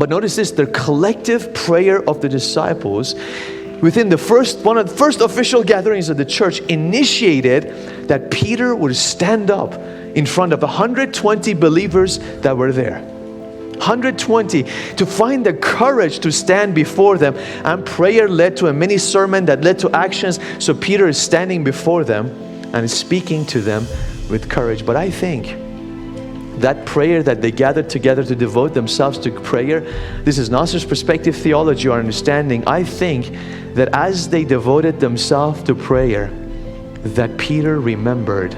But notice this, the collective prayer of the disciples within one of the first official gatherings of the church initiated that Peter would stand up in front of 120 believers that were there. 120 to find the courage to stand before them, and prayer led to a mini sermon that led to actions. So Peter is standing before them and is speaking to them with courage. But I think that prayer that they gathered together to devote themselves to prayer, this is not just perspective theology or understanding. I think that as they devoted themselves to prayer, that Peter remembered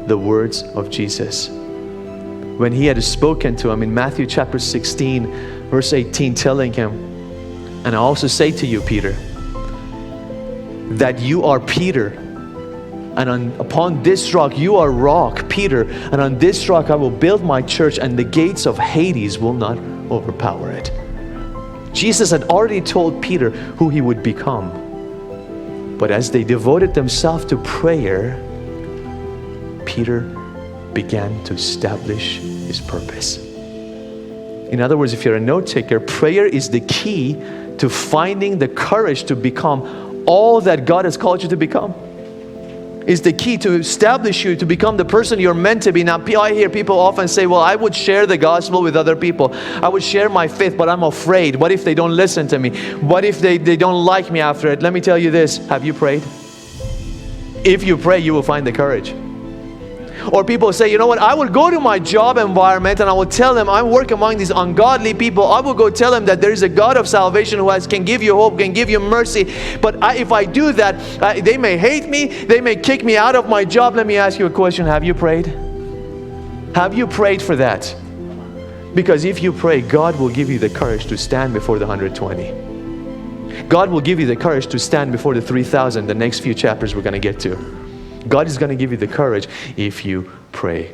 the words of Jesus. When he had spoken to him in Matthew chapter 16, verse 18, telling him, "And I also say to you, Peter, that you are Peter, and upon this rock, you are rock, Peter, and on this rock I will build my church, and the gates of Hades will not overpower it." Jesus had already told Peter who he would become. But as they devoted themselves to prayer, Peter began to establish his purpose. In other words, if you're a note taker, prayer is the key to finding the courage to become all that God has called you to become. Is the key to establish you to become the person you're meant to be. Now, I hear people often say, well, I would share the gospel with other people. I would share my faith, but I'm afraid. What if they don't listen to me? What if they don't like me after it? Let me tell you this. Have you prayed? If you pray, you will find the courage. Or people say, you know what, I will go to my job environment and I will tell them I work among these ungodly people. I will go tell them that there is a God of salvation who can give you hope, can give you mercy. But if I do that, they may hate me, they may kick me out of my job. Let me ask you a question. Have you prayed? Have you prayed for that? Because if you pray, God will give you the courage to stand before the 120. God will give you the courage to stand before the 3,000, the next few chapters we're going to get to. God is going to give you the courage if you pray.